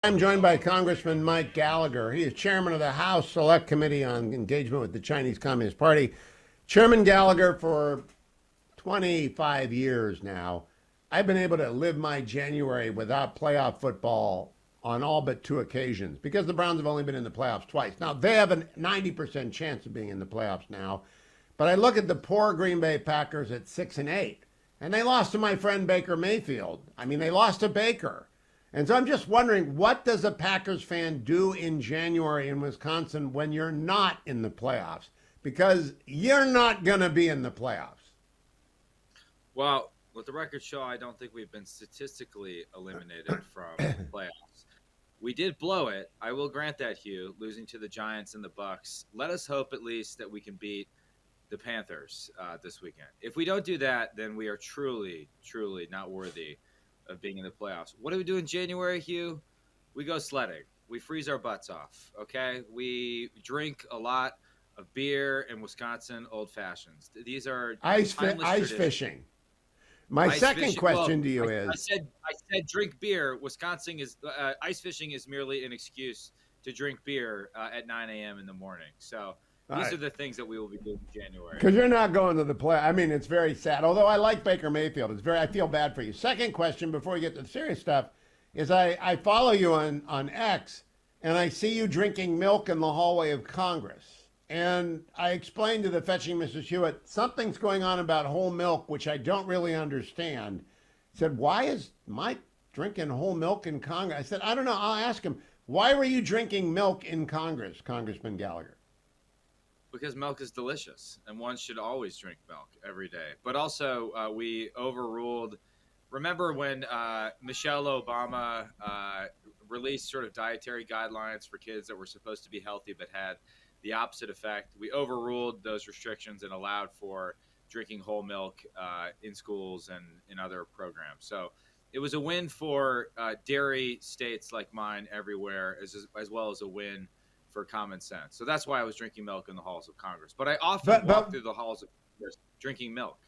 I'm joined by Congressman Mike Gallagher. He is chairman of the House Select Committee on Engagement with the Chinese Communist Party. Chairman Gallagher, for 25 years now, I've been able to live my January without playoff football on all but two occasions because the Browns have only been in the playoffs twice. Now, they have a 90% chance of being in the playoffs now, but I look at the poor Green Bay Packers at 6-8, and they lost to my friend Baker Mayfield. I mean, they lost to Baker. And so I'm just wondering, what does a Packers fan do in January in Wisconsin when you're not in the playoffs? Because you're not going to be in the playoffs. Well, let the record show, I don't think we've been statistically eliminated from the playoffs. We did blow it. I will grant that, Hugh, losing to the Giants and the Bucks. Let us hope at least that we can beat the Panthers this weekend. If we don't do that, then we are truly, truly not worthy of being in the playoffs. What do we do in January, Hugh? We go sledding. We freeze our butts off, okay? We drink a lot of beer and Wisconsin old fashions. These are Ice timeless fishing. My Ice second fishing. question Well, to you I is said drink beer. Wisconsin is ice fishing is merely an excuse to drink beer at 9 a.m. in the morning. So these are the things that we will be doing in January. because you're not going to the play. I mean, it's very sad. Although I like Baker Mayfield, I feel bad for you. Second question before we get to the serious stuff is I follow you on X, and I see you drinking milk in the hallway of Congress. And I explained to the fetching Mrs. Hewitt, something's going on about whole milk, which I don't really understand. I said, why is Mike drinking whole milk in Congress? I said, I don't know. I'll ask him. Why were you drinking milk in Congress, Congressman Gallagher? Because milk is delicious, and one should always drink milk every day. But also, we overruled. Remember when Michelle Obama released sort of dietary guidelines for kids that were supposed to be healthy but had the opposite effect? We overruled those restrictions and allowed for drinking whole milk in schools and in other programs. So it was a win for dairy states like mine everywhere, as well as a win for common sense. So that's why I was drinking milk in the halls of Congress. But I often walk through the halls of Congress drinking milk.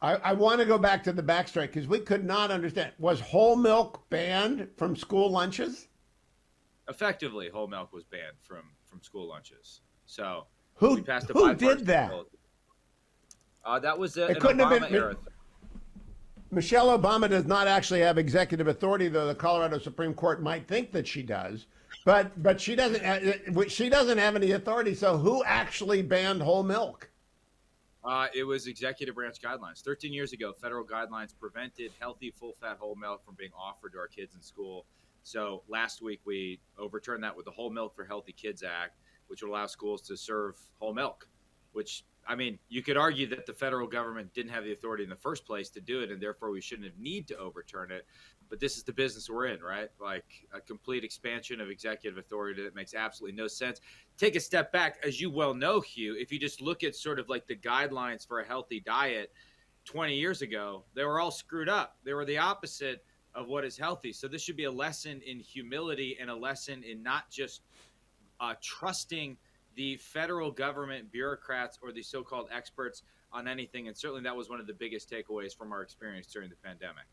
I want to go back to the backstory because we could not understand. Was whole milk banned from school lunches? Effectively, whole milk was banned from school lunches. So Who we passed a who did that? bill. That was It an couldn't have Obama been. era. Michelle Obama does not actually have executive authority, though the Colorado Supreme Court might think that she does. But she doesn't. She doesn't have any authority. So who actually banned whole milk? It was executive branch guidelines. 13 years ago, federal guidelines prevented healthy, full-fat whole milk from being offered to our kids in school. So last week, we overturned that with the Whole Milk for Healthy Kids Act, which would allow schools to serve whole milk, which, I mean, you could argue that the federal government didn't have the authority in the first place to do it, and therefore we shouldn't have need to overturn it. But this is the business we're in, right? Like a complete expansion of executive authority that makes absolutely no sense. Take a step back. As you well know, Hugh, if you just look at sort of like the guidelines for a healthy diet 20 years ago, they were all screwed up. They were the opposite of what is healthy. So this should be a lesson in humility and a lesson in not just trusting the federal government bureaucrats or the so-called experts on anything. And certainly that was one of the biggest takeaways from our experience during the pandemic.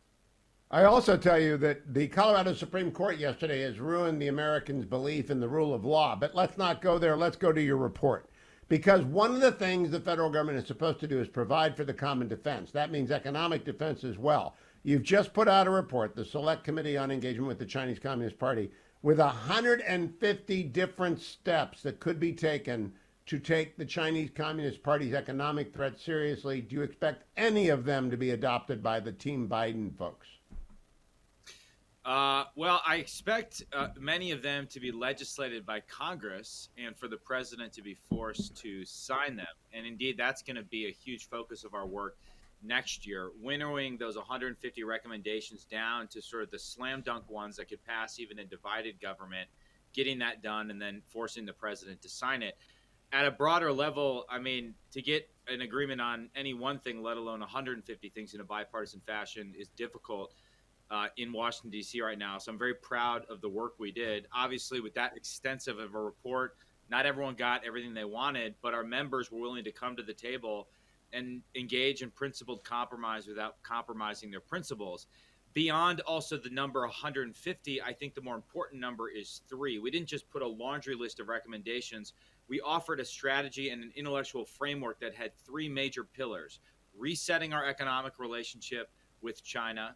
I also tell you that the Colorado Supreme Court yesterday has ruined the Americans' belief in the rule of law. But let's not go there. Let's go to your report. Because one of the things the federal government is supposed to do is provide for the common defense. That means economic defense as well. You've just put out a report, the Select Committee on Engagement with the Chinese Communist Party, with 150 different steps that could be taken to take the Chinese Communist Party's economic threat seriously. Do you expect any of them to be adopted by the Team Biden folks? Well, I expect many of them to be legislated by Congress and for the president to be forced to sign them. And indeed, that's going to be a huge focus of our work next year, winnowing those 150 recommendations down to sort of the slam dunk ones that could pass even in divided government, getting that done, and then forcing the president to sign it. At a broader level, I mean, to get an agreement on any one thing, let alone 150 things in a bipartisan fashion, is difficult in Washington, D.C. right now. So I'm very proud of the work we did. Obviously, with that extensive of a report, not everyone got everything they wanted, but our members were willing to come to the table and engage in principled compromise without compromising their principles. Beyond also the number 150, I think the more important number is 3. We didn't just put a laundry list of recommendations. We offered a strategy and an intellectual framework that had 3 major pillars: resetting our economic relationship with China,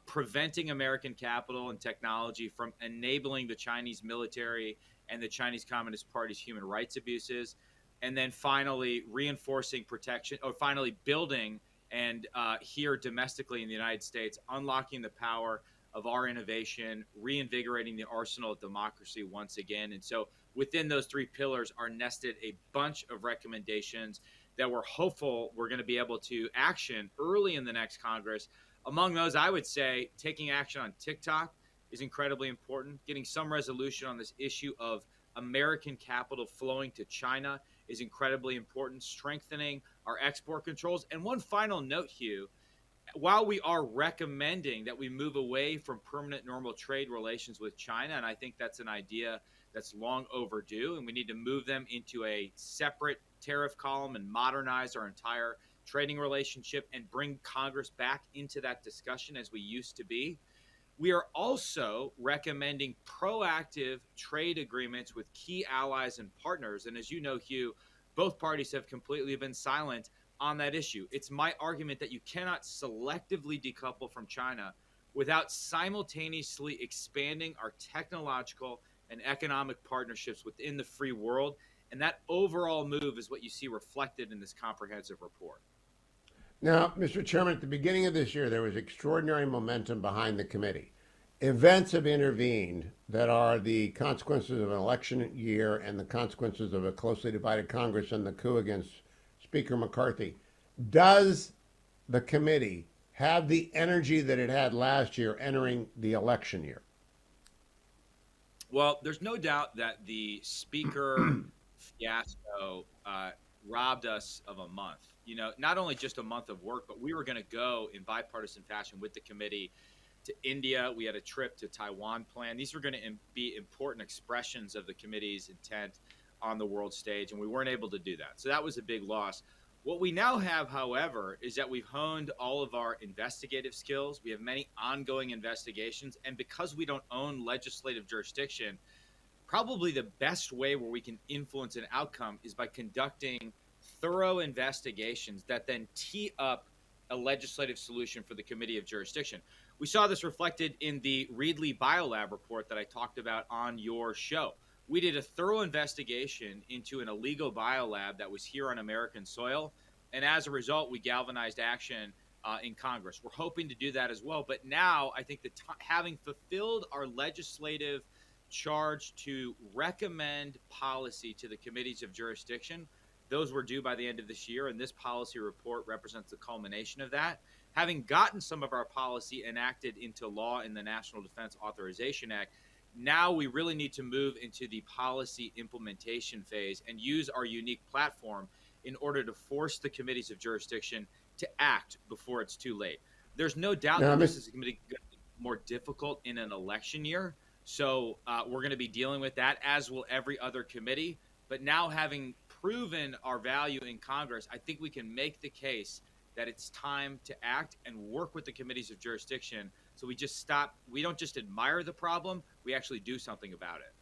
preventing American capital and technology from enabling the Chinese military and the Chinese Communist Party's human rights abuses, and then finally reinforcing protection, or finally building and here domestically in the United States, unlocking the power of our innovation, reinvigorating the arsenal of democracy once again. And so within those 3 pillars are nested a bunch of recommendations that we're hopeful we're going to be able to action early in the next Congress. Among those, I would say taking action on TikTok is incredibly important. Getting some resolution on this issue of American capital flowing to China is incredibly important. Strengthening our export controls. And one final note, Hugh, while we are recommending that we move away from permanent normal trade relations with China, and I think that's an idea that's long overdue, and we need to move them into a separate tariff column and modernize our entire trading relationship and bring Congress back into that discussion as we used to be. We are also recommending proactive trade agreements with key allies and partners. And as you know, Hugh, both parties have completely been silent on that issue. It's my argument that you cannot selectively decouple from China without simultaneously expanding our technological and economic partnerships within the free world. And that overall move is what you see reflected in this comprehensive report. Now, Mr. Chairman, at the beginning of this year, there was extraordinary momentum behind the committee. Events have intervened that are the consequences of an election year and the consequences of a closely divided Congress and the coup against Speaker McCarthy. Does the committee have the energy that it had last year entering the election year? Well, there's no doubt that the Speaker fiasco robbed us of a month. You know, not only just a month of work, but we were going to go in bipartisan fashion with the committee to India. We had a trip to Taiwan planned. These were going to be important expressions of the committee's intent on the world stage, and we weren't able to do that. So that was a big loss. What we now have, however, is that we've honed all of our investigative skills. We have many ongoing investigations, and because we don't own legislative jurisdiction, probably the best way where we can influence an outcome is by conducting thorough investigations that then tee up a legislative solution for the Committee of Jurisdiction. We saw this reflected in the Reedley Biolab report that I talked about on your show. We did a thorough investigation into an illegal biolab that was here on American soil, and as a result, we galvanized action in Congress. We're hoping to do that as well, but now I think that having fulfilled our legislative charge to recommend policy to the committees of jurisdiction, those were due by the end of this year, and this policy report represents the culmination of that. Having gotten some of our policy enacted into law in the National Defense Authorization Act, now we really need to move into the policy implementation phase and use our unique platform in order to force the committees of jurisdiction to act before it's too late. There's no doubt that this is going to be more difficult in an election year, so we're going to be dealing with that, as will every other committee. But now, having proven our value in Congress, I think we can make the case that it's time to act and work with the committees of jurisdiction. So we don't just admire the problem, we actually do something about it.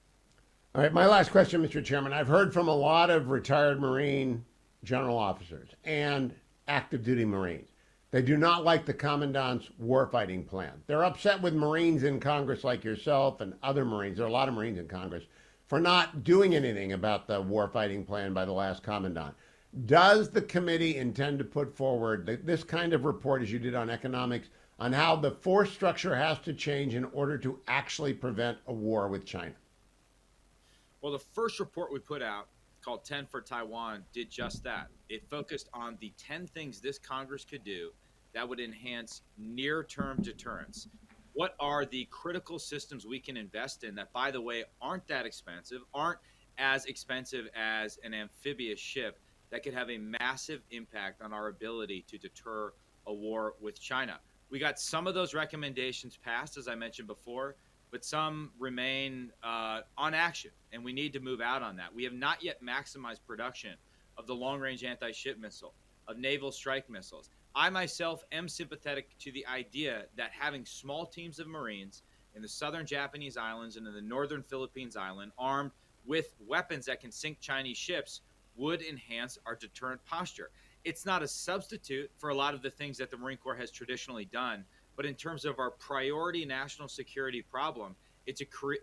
All right, my last question, Mr. Chairman. I've heard from a lot of retired Marine general officers and active duty Marines. They do not like the Commandant's warfighting plan. They're upset with Marines in Congress like yourself and other Marines. There are a lot of Marines in Congress for not doing anything about the warfighting plan by the last Commandant. Does the committee intend to put forward this kind of report, as you did on economics, on how the force structure has to change in order to actually prevent a war with China? Well, the first report we put out, called 10 for Taiwan, did just that. It focused on the 10 things this Congress could do that would enhance near-term deterrence. What are the critical systems we can invest in that, by the way, aren't that expensive, aren't as expensive as an amphibious ship, that could have a massive impact on our ability to deter a war with China? We got some of those recommendations passed, as I mentioned before, but some remain on action, and we need to move out on that. We have not yet maximized production of the long-range anti-ship missile, of naval strike missiles. I myself am sympathetic to the idea that having small teams of Marines in the southern Japanese islands and in the northern Philippines island, armed with weapons that can sink Chinese ships, would enhance our deterrent posture. It's not a substitute for a lot of the things that the Marine Corps has traditionally done, but in terms of our priority national security problem,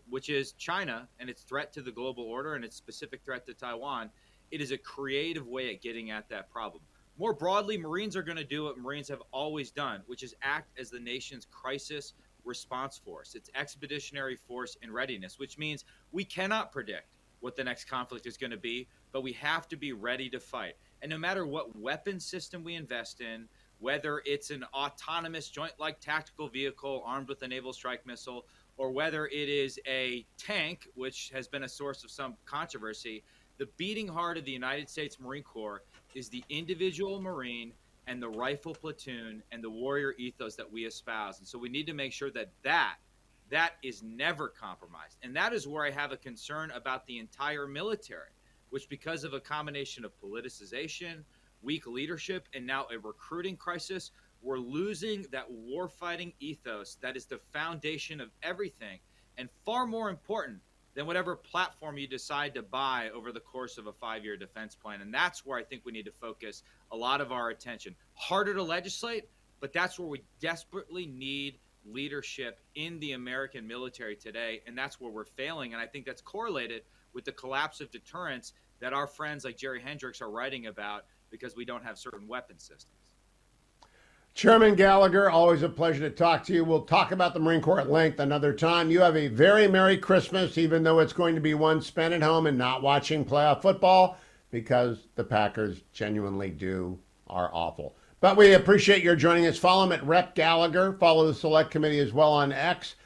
which is China and its threat to the global order and its specific threat to Taiwan. It is a creative way at getting at that problem. More broadly, Marines are going to do what Marines have always done, which is act as the nation's crisis response force, its expeditionary force in readiness, which means we cannot predict what the next conflict is going to be, but we have to be ready to fight. And no matter what weapon system we invest in, whether it's an autonomous joint-like tactical vehicle armed with a naval strike missile, or whether it is a tank, which has been a source of some controversy, the beating heart of the United States Marine Corps is the individual Marine and the rifle platoon and the warrior ethos that we espouse. And so we need to make sure that is never compromised. And that is where I have a concern about the entire military, which, because of a combination of politicization, weak leadership, and now a recruiting crisis, we're losing that warfighting ethos that is the foundation of everything, and far more important than whatever platform you decide to buy over the course of a 5-year defense plan. And that's where I think we need to focus a lot of our attention. Harder to legislate, but that's where we desperately need leadership in the American military today, and that's where we're failing. And I think that's correlated with the collapse of deterrence that our friends like Jerry Hendricks are writing about, because we don't have certain weapon systems. Chairman Gallagher, always a pleasure to talk to you. We'll talk about the Marine Corps at length another time. You have a very Merry Christmas, even though it's going to be one spent at home and not watching playoff football, because the Packers genuinely are awful. But we appreciate your joining us. Follow him at Rep Gallagher. Follow the Select Committee as well on X.